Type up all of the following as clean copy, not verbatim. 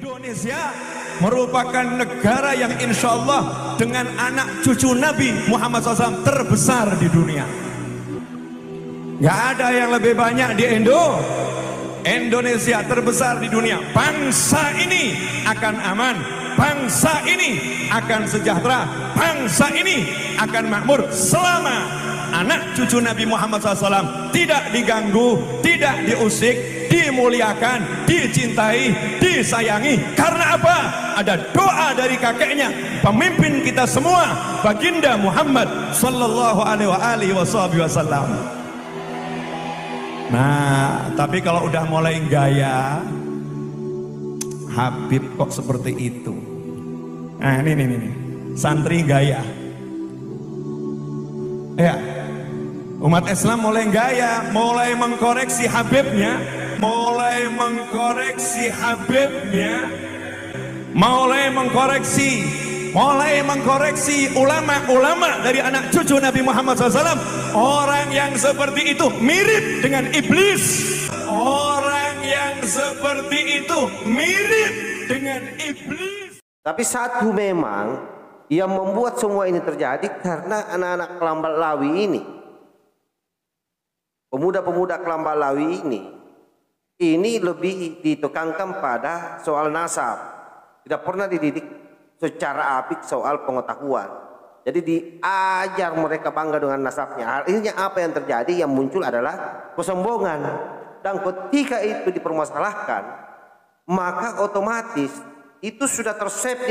Indonesia merupakan negara yang insya Allah dengan anak cucu Nabi Muhammad SAW terbesar di dunia. Gak ada yang lebih banyak di Indonesia terbesar di dunia. Bangsa ini akan aman, bangsa ini akan sejahtera, bangsa ini akan makmur selama anak cucu Nabi Muhammad SAW tidak diganggu, tidak diusik, dimuliakan, dicintai, disayangi. Karena apa? Ada doa dari kakeknya, pemimpin kita semua, baginda Muhammad sallallahu alaihi wasallam. Nah, tapi kalau udah mulai gaya, Habib kok seperti itu. Nah, ini santri gaya. Ya, umat Islam mulai gaya, mulai mengkoreksi Habibnya, mulai mengkoreksi ulama-ulama dari anak cucu Nabi Muhammad SAW. Orang yang seperti itu mirip dengan iblis. Orang yang seperti itu mirip dengan iblis. Tapi satu memang yang membuat semua ini terjadi karena anak-anak Kelambak Lawi ini, pemuda-pemuda Kelambak Lawi ini lebih ditekankan pada soal nasab. Tidak pernah dididik secara apik soal pengetahuan. Jadi diajar mereka bangga dengan nasabnya. Akhirnya apa yang terjadi? Yang muncul adalah kesombongan. Dan ketika itu dipermasalahkan, maka otomatis itu sudah tersep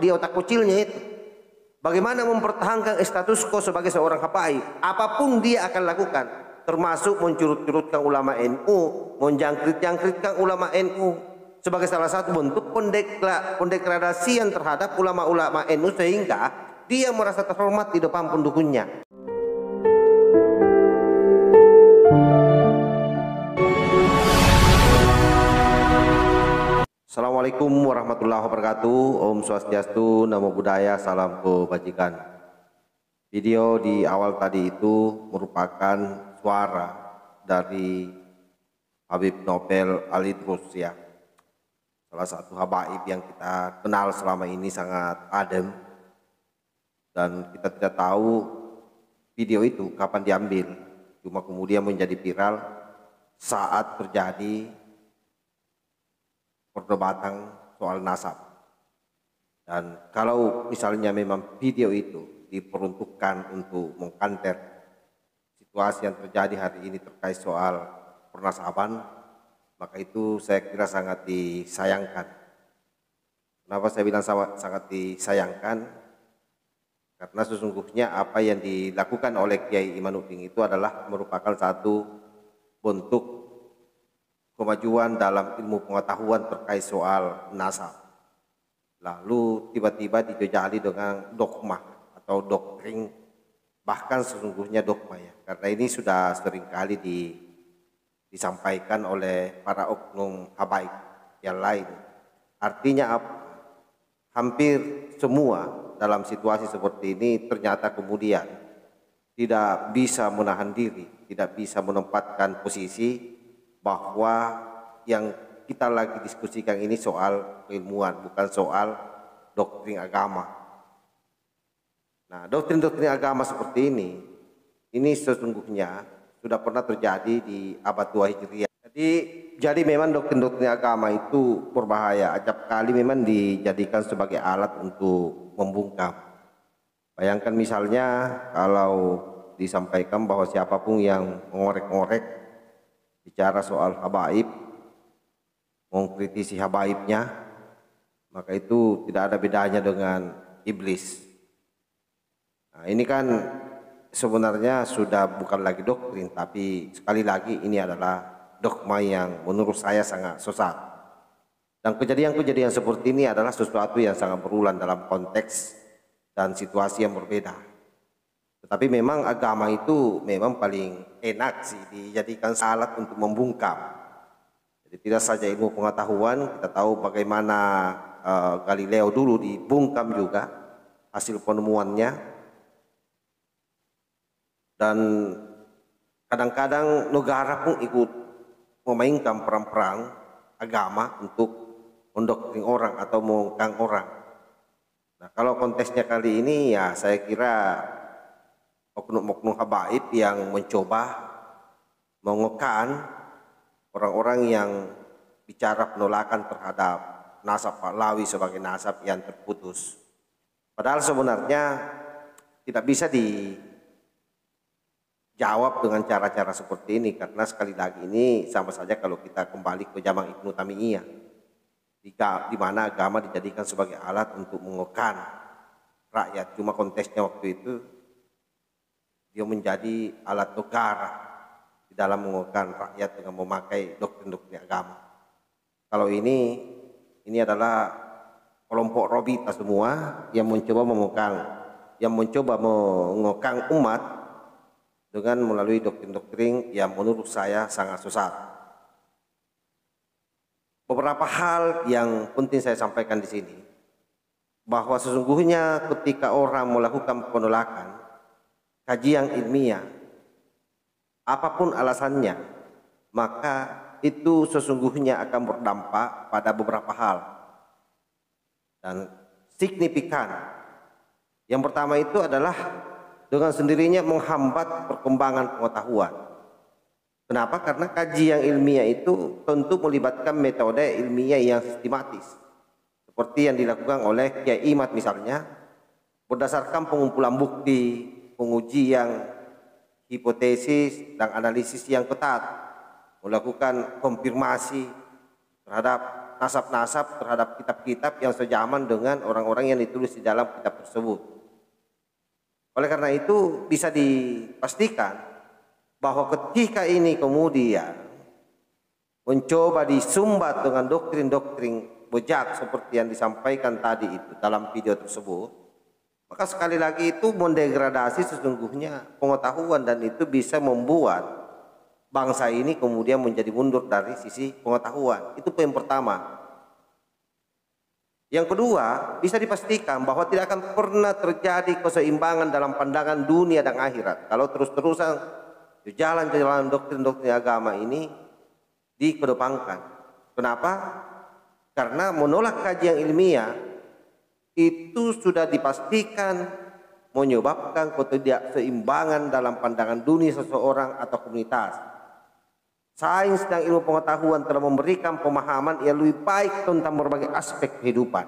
di otak kecilnya itu. Bagaimana mempertahankan status quo sebagai seorang habaib? Apapun dia akan lakukan, termasuk mencurut-curutkan ulama NU, menjangkrit-jangkritkan ulama NU sebagai salah satu bentuk pendegradasian terhadap ulama-ulama NU sehingga dia merasa terhormat di depan pendukungnya. Assalamualaikum warahmatullahi wabarakatuh. Om Swastiastu, Namo Buddhaya, salam kebajikan. Video di awal tadi itu merupakan suara dari Habib Nobel Al-Idrus, ya. Salah satu habaib yang kita kenal selama ini sangat adem. Dan kita tidak tahu video itu kapan diambil. Cuma kemudian menjadi viral saat terjadi perdebatan soal nasab. Dan kalau misalnya memang video itu diperuntukkan untuk mengkanter situasi yang terjadi hari ini terkait soal pernasaban, maka itu saya kira sangat disayangkan. Kenapa saya bilang sangat disayangkan? Karena sesungguhnya apa yang dilakukan oleh Kiai Imanuddin itu adalah merupakan satu bentuk kemajuan dalam ilmu pengetahuan terkait soal nasab. Lalu tiba-tiba dijejali dengan dogma atau doktrin, bahkan sesungguhnya dogma, ya. Karena ini sudah seringkali disampaikan oleh para oknum habaib yang lain. Artinya apa? Hampir semua dalam situasi seperti ini ternyata kemudian tidak bisa menahan diri, tidak bisa menempatkan posisi bahwa yang kita lagi diskusikan ini soal keilmuan, bukan soal doktrin agama. Nah, doktrin-doktrin agama seperti ini sesungguhnya sudah pernah terjadi di abad 2 Hijriah. Jadi memang doktrin-doktrin agama itu berbahaya. Acap kali memang dijadikan sebagai alat untuk membungkam. Bayangkan misalnya kalau disampaikan bahwa siapapun yang mengorek-ngorek bicara soal habaib, mengkritisi habaibnya, maka itu tidak ada bedanya dengan iblis. Nah, ini kan sebenarnya sudah bukan lagi doktrin, tapi sekali lagi ini adalah dogma yang menurut saya sangat sesat. Dan kejadian-kejadian seperti ini adalah sesuatu yang sangat berulang dalam konteks dan situasi yang berbeda. Tetapi memang agama itu memang paling enak sih dijadikan alat untuk membungkam. Jadi tidak saja ilmu pengetahuan, kita tahu bagaimana Galileo dulu dibungkam juga hasil penemuannya. Dan kadang-kadang negara pun ikut memainkan peran-peran agama untuk mendoktrin orang atau mengekang orang. Nah, kalau konteksnya kali ini ya saya kira oknum-oknum habaib yang mencoba mengekang orang-orang yang bicara penolakan terhadap nasab Pahlawi sebagai nasab yang terputus. Padahal sebenarnya tidak bisa dijawab dengan cara-cara seperti ini, karena sekali lagi ini sama saja kalau kita kembali ke zaman Ibnu Taimiyah, di mana agama dijadikan sebagai alat untuk mengekang rakyat. Cuma konteksnya waktu itu dia menjadi alat negara di dalam mengekang rakyat dengan memakai doktrin-doktrin agama. Kalau ini adalah kelompok Robita semua yang mencoba mengekang umat dengan melalui doktrin-doktrin yang menurut saya sangat sesat. Beberapa hal yang penting saya sampaikan di sini, bahwa sesungguhnya ketika orang melakukan penolakan, kajian ilmiah, apapun alasannya, maka itu sesungguhnya akan berdampak pada beberapa hal dan signifikan. Yang pertama itu adalah dengan sendirinya menghambat perkembangan pengetahuan. Kenapa? Karena kajian ilmiah itu tentu melibatkan metode ilmiah yang sistematis, seperti yang dilakukan oleh Kiai Imad misalnya, berdasarkan pengumpulan bukti, pengujian, hipotesis, dan analisis yang ketat, melakukan konfirmasi terhadap nasab-nasab, terhadap kitab-kitab yang sejaman dengan orang-orang yang ditulis di dalam kitab tersebut. Oleh karena itu bisa dipastikan bahwa ketika ini kemudian mencoba disumbat dengan doktrin-doktrin bejat seperti yang disampaikan tadi itu dalam video tersebut, maka sekali lagi itu mendegradasi sesungguhnya pengetahuan, dan itu bisa membuat bangsa ini kemudian menjadi mundur dari sisi pengetahuan. Itu poin pertama. Yang kedua, bisa dipastikan bahwa tidak akan pernah terjadi keseimbangan dalam pandangan dunia dan akhirat kalau terus-terusan jalan-jalan doktrin-doktrin agama ini dikedepankan. Kenapa? Karena menolak kajian ilmiah itu sudah dipastikan menyebabkan ketidakseimbangan dalam pandangan dunia seseorang atau komunitas. Sains dan ilmu pengetahuan telah memberikan pemahaman yang lebih baik tentang berbagai aspek kehidupan.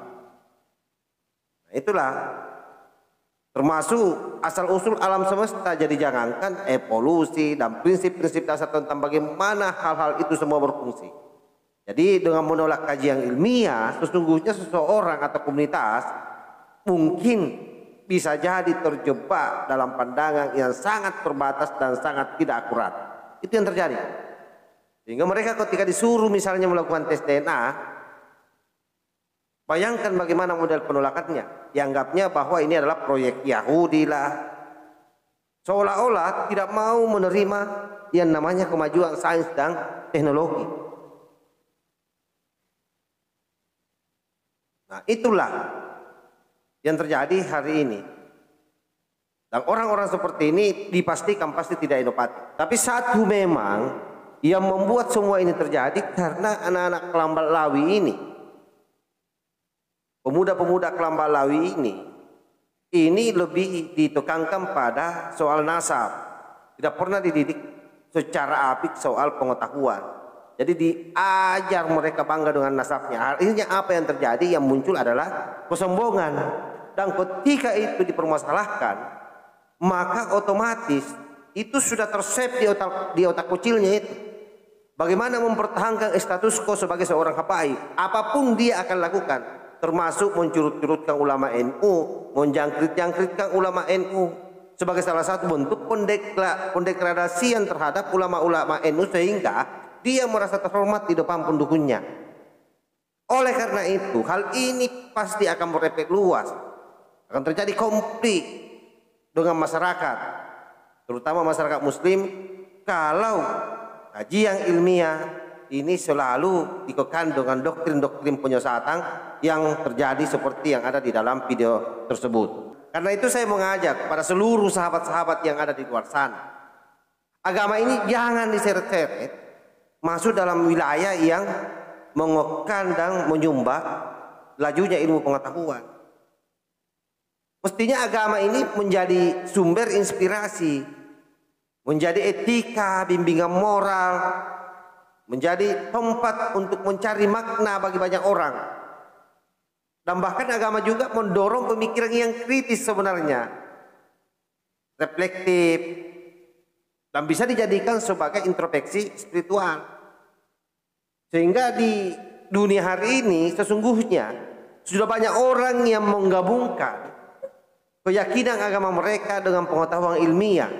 Nah, itulah termasuk asal-usul alam semesta. Jadi jangankan evolusi dan prinsip-prinsip dasar tentang bagaimana hal-hal itu semua berfungsi. Jadi dengan menolak kajian ilmiah, sesungguhnya seseorang atau komunitas mungkin bisa jadi terjebak dalam pandangan yang sangat terbatas dan sangat tidak akurat. Itu yang terjadi. Sehingga mereka ketika disuruh misalnya melakukan tes DNA, bayangkan bagaimana model penolakannya. Dianggapnya bahwa ini adalah proyek Yahudi lah. Seolah-olah tidak mau menerima yang namanya kemajuan sains dan teknologi. Nah, itulah yang terjadi hari ini. Dan orang-orang seperti ini dipastikan pasti tidak inovatif. Tapi satu memang yang membuat semua ini terjadi karena anak-anak Kelambal Lawi ini, pemuda-pemuda Kelambal Lawi ini lebih ditekankan pada soal nasab, tidak pernah dididik secara apik soal pengetahuan. Jadi diajar mereka bangga dengan nasabnya. Akhirnya apa yang terjadi? Yang muncul adalah kesombongan, dan ketika itu dipermasalahkan, maka otomatis itu sudah tersep di otak kecilnya itu. Bagaimana mempertahankan status quo sebagai seorang habaib, apapun dia akan lakukan, termasuk mencurut-curutkan ulama NU, menjangkrit-jangkritkan ulama NU sebagai salah satu bentuk pendegradasian terhadap ulama-ulama NU, sehingga dia merasa terhormat di depan pendukungnya. Oleh karena itu, hal ini pasti akan berefek luas, akan terjadi konflik dengan masyarakat, terutama masyarakat Muslim, kalau kajian ilmiah ini selalu dikekang dengan doktrin-doktrin penyesatan yang terjadi seperti yang ada di dalam video tersebut. Karena itu saya mengajak kepada seluruh sahabat-sahabat yang ada di luar sana, agama ini jangan diseret-seret masuk dalam wilayah yang mengokohkan dan menyumbang lajunya ilmu pengetahuan. Mestinya agama ini menjadi sumber inspirasi, menjadi etika, bimbingan moral, menjadi tempat untuk mencari makna bagi banyak orang. Dan bahkan agama juga mendorong pemikiran yang kritis sebenarnya, reflektif, dan bisa dijadikan sebagai introspeksi spiritual. Sehingga di dunia hari ini sesungguhnya sudah banyak orang yang menggabungkan keyakinan agama mereka dengan pengetahuan ilmiah,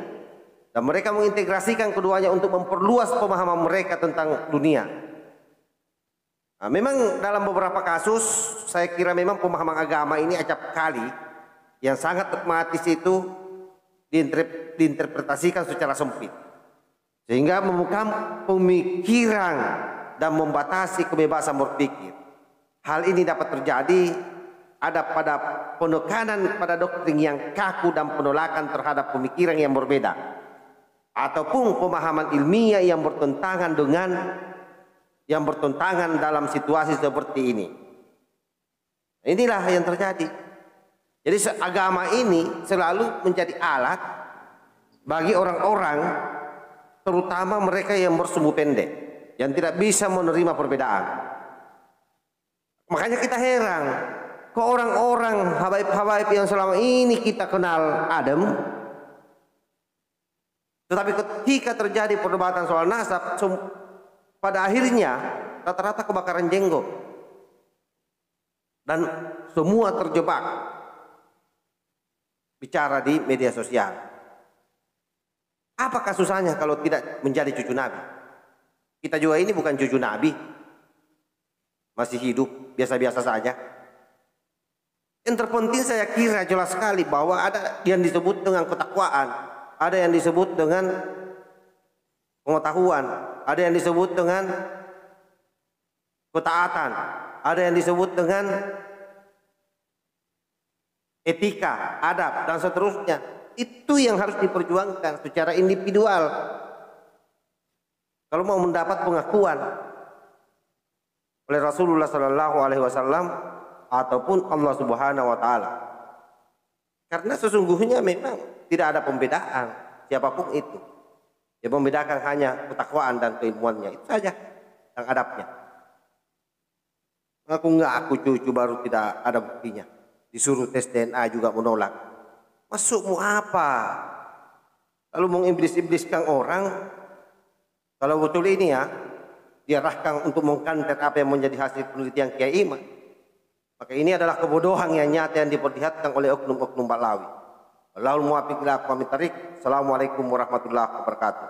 dan mereka mengintegrasikan keduanya untuk memperluas pemahaman mereka tentang dunia. Nah, memang dalam beberapa kasus saya kira memang pemahaman agama ini acap kali yang sangat dogmatis itu diinterpretasikan secara sempit, sehingga membuka pemikiran dan membatasi kebebasan berpikir. Hal ini dapat terjadi ada pada penekanan pada doktrin yang kaku dan penolakan terhadap pemikiran yang berbeda, ataupun pemahaman ilmiah yang bertentangan dalam situasi seperti ini. Inilah yang terjadi. Jadi agama ini selalu menjadi alat bagi orang-orang, terutama mereka yang bersumbu pendek, yang tidak bisa menerima perbedaan. Makanya kita heran ke orang-orang habaib-habaib yang selama ini kita kenal adem, tetapi ketika terjadi perdebatan soal nasab, pada akhirnya rata-rata kebakaran jenggot dan semua terjebak bicara di media sosial. Apakah susahnya kalau tidak menjadi cucu Nabi? Kita juga ini bukan cucu Nabi, masih hidup biasa-biasa saja. Yang terpenting saya kira jelas sekali bahwa ada yang disebut dengan ketakwaan, ada yang disebut dengan pengetahuan, ada yang disebut dengan ketaatan, ada yang disebut dengan etika, adab, dan seterusnya. Itu yang harus diperjuangkan secara individual kalau mau mendapat pengakuan oleh Rasulullah SAW ataupun Allah Subhanahu wa taala. Karena sesungguhnya memang tidak ada pembedaan siapapun itu. Yang membedakan hanya ketakwaan dan keilmuannya, itu saja yang adabnya. Aku cucu baru tidak ada buktinya. Disuruh tes DNA juga menolak. Masukmu apa? Lalu mengiblis-ibliskan orang. Kalau betul ini ya, diarahkan untuk mengkantet apa yang menjadi hasil penelitian Kiai Iman, maka ini adalah kebodohan yang nyata yang diperlihatkan oleh oknum-oknum Ba'lawi. Allahul muwaffiq ila aqwamit thariq. Assalamualaikum warahmatullahi wabarakatuh.